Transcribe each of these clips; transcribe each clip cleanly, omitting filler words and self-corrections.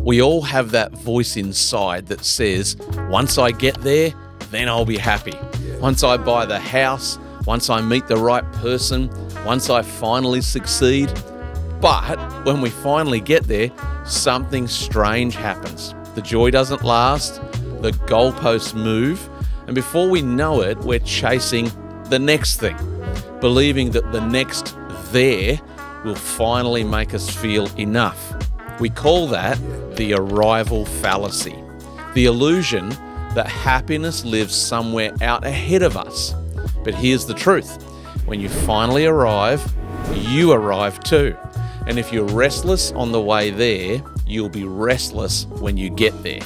We all have that voice inside that says, once I get there, then I'll be happy. Once I buy the house, once I meet the right person, once I finally succeed. But when we finally get there, something strange happens. The joy doesn't last, the goalposts move, and before we know it, we're chasing the next thing, believing that the next there will finally make us feel enough. We call that the arrival fallacy, the illusion that happiness lives somewhere out ahead of us. But here's the truth. When you finally arrive, you arrive too. And if you're restless on the way there, you'll be restless when you get there.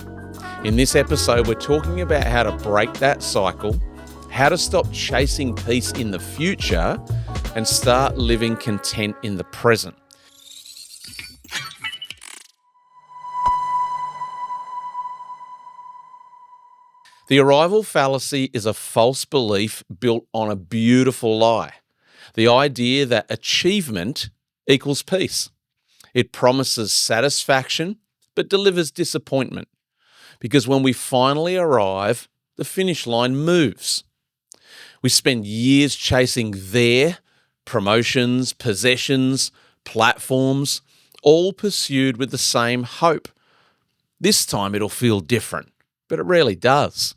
In this episode, we're talking about how to break that cycle, how to stop chasing peace in the future, and start living content in the present. The arrival fallacy is a false belief built on a beautiful lie. The idea that achievement equals peace. It promises satisfaction, but delivers disappointment. Because when we finally arrive, the finish line moves. We spend years chasing their promotions, possessions, platforms, all pursued with the same hope. This time it'll feel different, but it rarely does.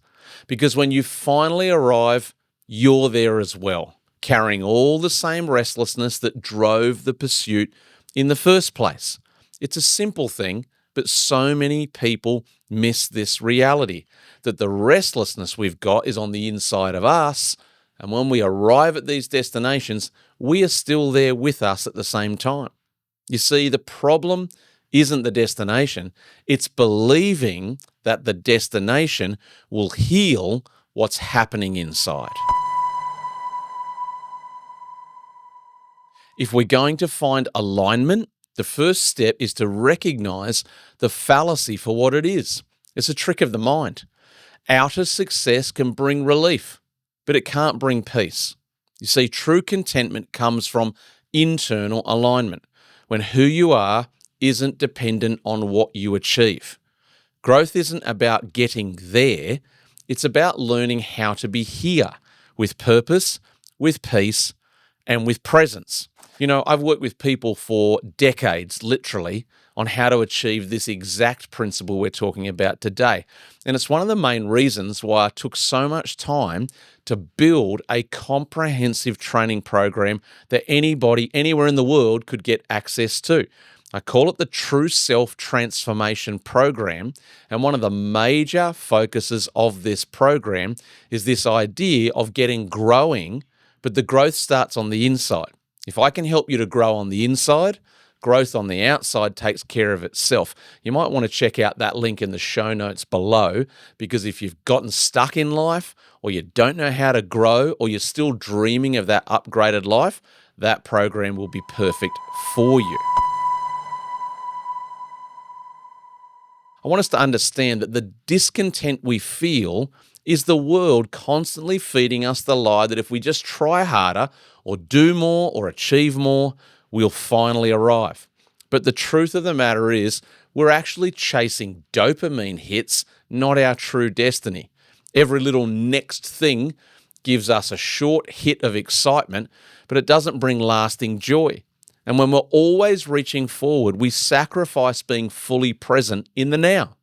Because when you finally arrive, you're there as well, carrying all the same restlessness that drove the pursuit in the first place. It's a simple thing, but so many people miss this reality, that the restlessness we've got is on the inside of us, and when we arrive at these destinations, we are still there with us at the same time. You see, the problem isn't the destination, it's believing that the destination will heal what's happening inside. If we're going to find alignment, the first step is to recognize the fallacy for what it is. It's a trick of the mind. Outer success can bring relief, but it can't bring peace. You see, true contentment comes from internal alignment, when who you are isn't dependent on what you achieve. Growth isn't about getting there, it's about learning how to be here with purpose, with peace, and with presence. You know, I've worked with people for decades, literally, on how to achieve this exact principle we're talking about today. And it's one of the main reasons why I took so much time to build a comprehensive training program that anybody, anywhere in the world could get access to. I call it the True Self Transformation Program, and one of the major focuses of this program is this idea of getting growing, but the growth starts on the inside. If I can help you to grow on the inside, growth on the outside takes care of itself. You might want to check out that link in the show notes below, because if you've gotten stuck in life, or you don't know how to grow, or you're still dreaming of that upgraded life, that program will be perfect for you. I want us to understand that the discontent we feel is the world constantly feeding us the lie that if we just try harder or do more or achieve more, we'll finally arrive. But the truth of the matter is we're actually chasing dopamine hits, not our true destiny. Every little next thing gives us a short hit of excitement, but it doesn't bring lasting joy. And when we're always reaching forward, we sacrifice being fully present in the now.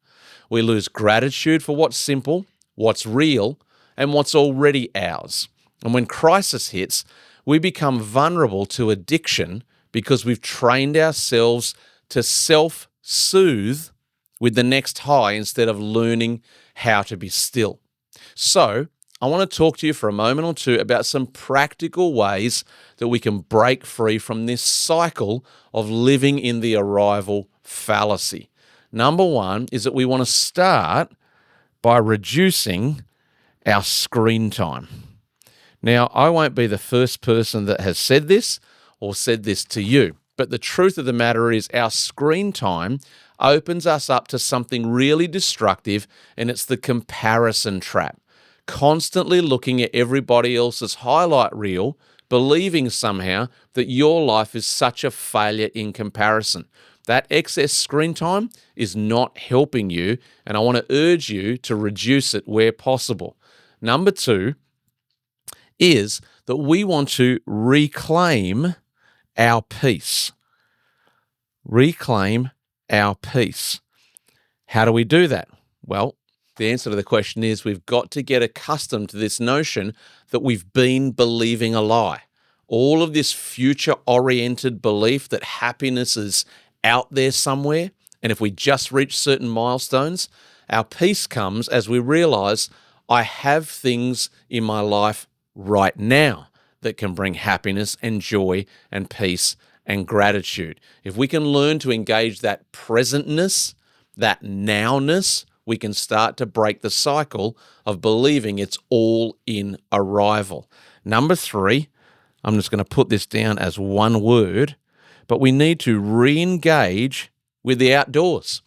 We lose gratitude for what's simple, what's real, and what's already ours. And when crisis hits, we become vulnerable to addiction because we've trained ourselves to self-soothe with the next high instead of learning how to be still. So, I want to talk to you for a moment or two about some practical ways that we can break free from this cycle of living in the arrival fallacy. Number one is that we want to start by reducing our screen time. Now, I won't be the first person that has said this or said this to you, but the truth of the matter is our screen time opens us up to something really destructive, and it's the comparison trap. Constantly looking at everybody else's highlight reel, believing somehow that your life is such a failure in comparison. That excess screen time is not helping you, and I want to urge you to reduce it where possible. Number 2 is that we want to reclaim our peace. Reclaim our peace. How do we do that? Well, the answer to the question is we've got to get accustomed to this notion that we've been believing a lie. All of this future-oriented belief that happiness is out there somewhere, and if we just reach certain milestones, our peace comes as we realize I have things in my life right now that can bring happiness and joy and peace and gratitude. If we can learn to engage that presentness, that nowness, we can start to break the cycle of believing it's all in arrival. Number 3, I'm just going to put this down as one word, but we need to re-engage with the outdoors.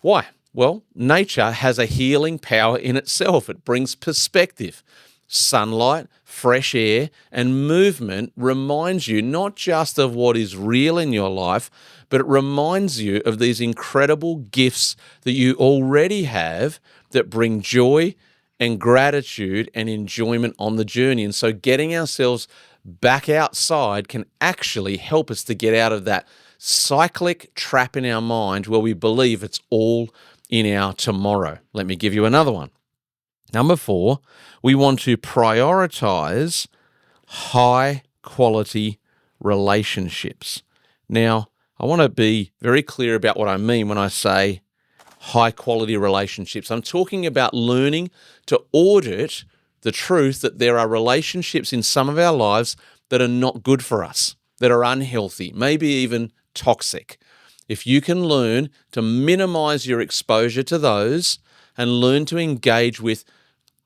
Why? Well, nature has a healing power in itself. It brings perspective. Sunlight, fresh air, and movement reminds you not just of what is real in your life, but it reminds you of these incredible gifts that you already have that bring joy and gratitude and enjoyment on the journey. And so getting ourselves back outside can actually help us to get out of that cyclic trap in our mind where we believe it's all in our tomorrow. Let me give you another one. Number 4, we want to prioritize high quality relationships. Now, I want to be very clear about what I mean when I say high quality relationships. I'm talking about learning to audit the truth that there are relationships in some of our lives that are not good for us, that are unhealthy, maybe even toxic. If you can learn to minimize your exposure to those and learn to engage with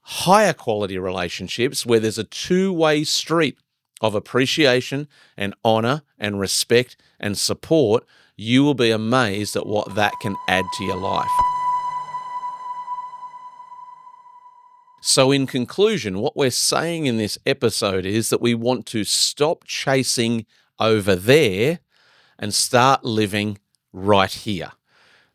higher quality relationships where there's a two-way street of appreciation and honor and respect and support, you will be amazed at what that can add to your life. So in conclusion, what we're saying in this episode is that we want to stop chasing over there and start living right here.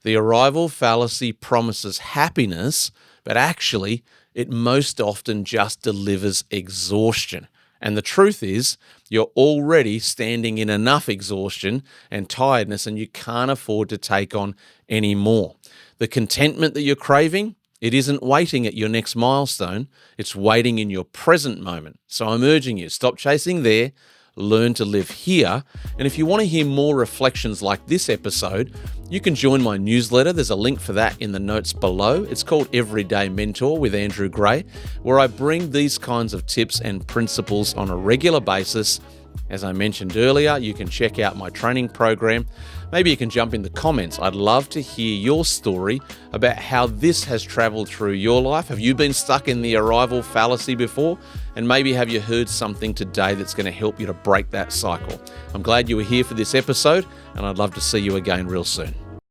The arrival fallacy promises happiness, but actually it most often just delivers exhaustion. And the truth is, you're already standing in enough exhaustion and tiredness, and you can't afford to take on any more. The contentment that you're craving, it isn't waiting at your next milestone, it's waiting in your present moment. So I'm urging you, stop chasing there, learn to live here. And if you want to hear more reflections like this episode, you can join my newsletter. There's a link for that in the notes below. It's called Everyday Mentor with Andrew Gray, where I bring these kinds of tips and principles on a regular basis. As I mentioned earlier, you can check out my training program. Maybe you can jump in the comments. I'd love to hear your story about how this has traveled through your life. Have you been stuck in the arrival fallacy before? And maybe have you heard something today that's going to help you to break that cycle? I'm glad you were here for this episode, and I'd love to see you again real soon.